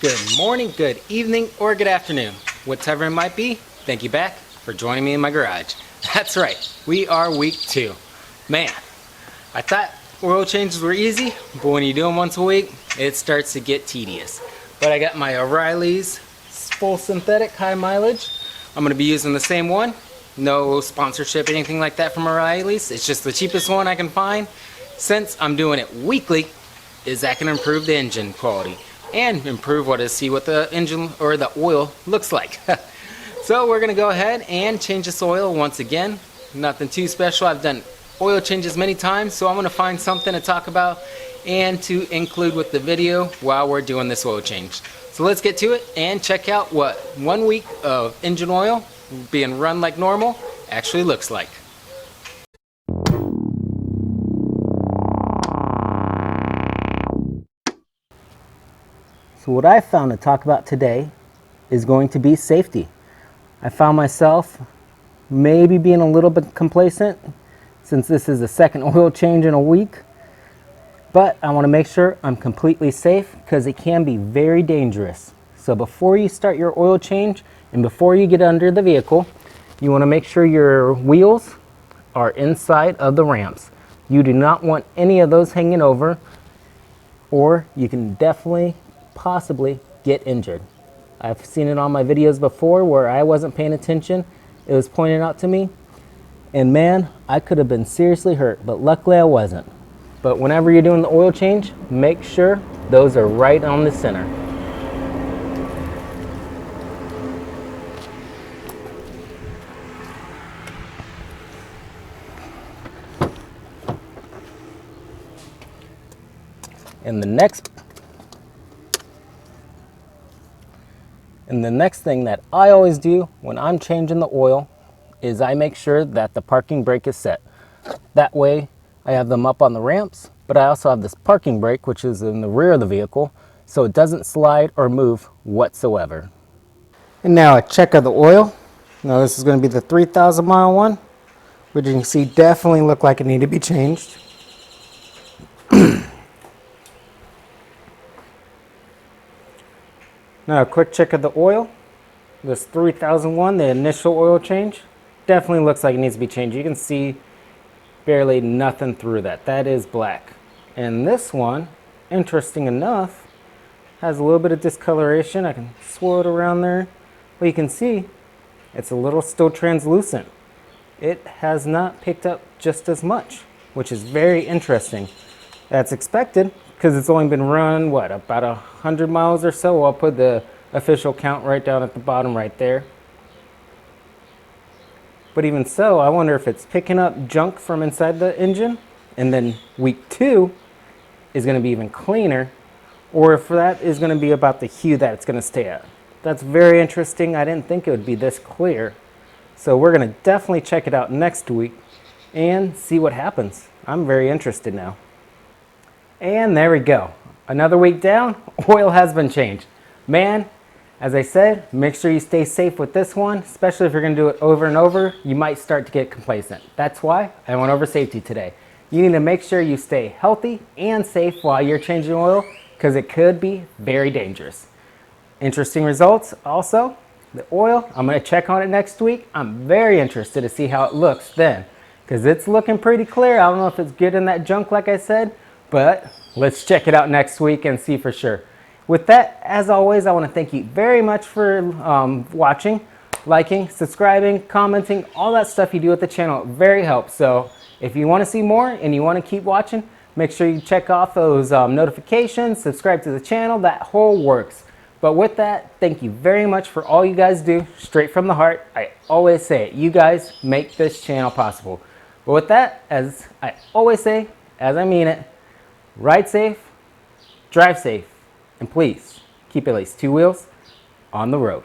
Good morning, good evening, or good afternoon. Whatever it might be, thank you back for joining me in my garage. That's right, we are week 2. Man, I thought oil changes were easy, but when you do them once a week, it starts to get tedious. But I got my O'Reilly's full synthetic high mileage. I'm gonna be using the same one. No sponsorship, anything like that from O'Reilly's. It's just the cheapest one I can find. Since I'm doing it weekly, is that gonna improve the engine quality and improve what the engine or the oil looks like. So we're gonna go ahead and change this oil once again. Nothing too special. I've done oil changes many times, so I'm gonna find something to talk about and to include with the video while we're doing this oil change. So let's get to it and check out what 1 week of engine oil being run like normal actually looks like. So what I found to talk about today is going to be safety. I found myself maybe being a little bit complacent since this is the second oil change in a week, but I want to make sure I'm completely safe because it can be very dangerous. So before you start your oil change and before you get under the vehicle, you want to make sure your wheels are inside of the ramps. You do not want any of those hanging over, or you can definitely possibly get injured. I've seen it on my videos before where I wasn't paying attention. It was pointed out to me, and man, I could have been seriously hurt, but luckily I wasn't. But whenever you're doing the oil change, make sure those are right on the center. And the next thing that I always do when I'm changing the oil is I make sure that the parking brake is set. That way I have them up on the ramps, but I also have this parking brake, which is in the rear of the vehicle, so it doesn't slide or move whatsoever. And now a check of the oil. Now this is going to be the 3,000 mile one, which you can see definitely look like it needed to be changed. Now a quick check of the oil. This 3001, the initial oil change, definitely looks like it needs to be changed. You can see barely nothing through that. That is black. And this one, interesting enough, has a little bit of discoloration. I can swirl it around there. But you can see it's a little still translucent. It has not picked up just as much, which is very interesting. That's expected because it's only been run, what, about 100 miles or so. I'll put the official count right down at the bottom right there. But even so, I wonder if it's picking up junk from inside the engine, and then week 2 is going to be even cleaner, or if that is going to be about the hue that it's going to stay at. That's very interesting. I didn't think it would be this clear. So we're going to definitely check it out next week and see what happens. I'm very interested now. And there we go. Another week down, oil has been changed. Man, as I said, make sure you stay safe with this one, especially if you're going to do it over and over. You might start to get complacent. That's why I went over safety today. You need to make sure you stay healthy and safe while you're changing oil because it could be very dangerous. Interesting results also. The oil, I'm going to check on it next week. I'm very interested to see how it looks then because it's looking pretty clear. I don't know if it's good in that junk like I said, but let's check it out next week and see for sure. With that, as always, I want to thank you very much for watching, liking, subscribing, commenting, all that stuff you do with the channel. It very helps. So if you want to see more and you want to keep watching, make sure you check off those notifications, subscribe to the channel, that whole works. But with that, thank you very much for all you guys do, straight from the heart. I always say it, you guys make this channel possible. But with that, as I always say, as I mean it, ride safe, drive safe, and please keep at least 2 wheels on the road.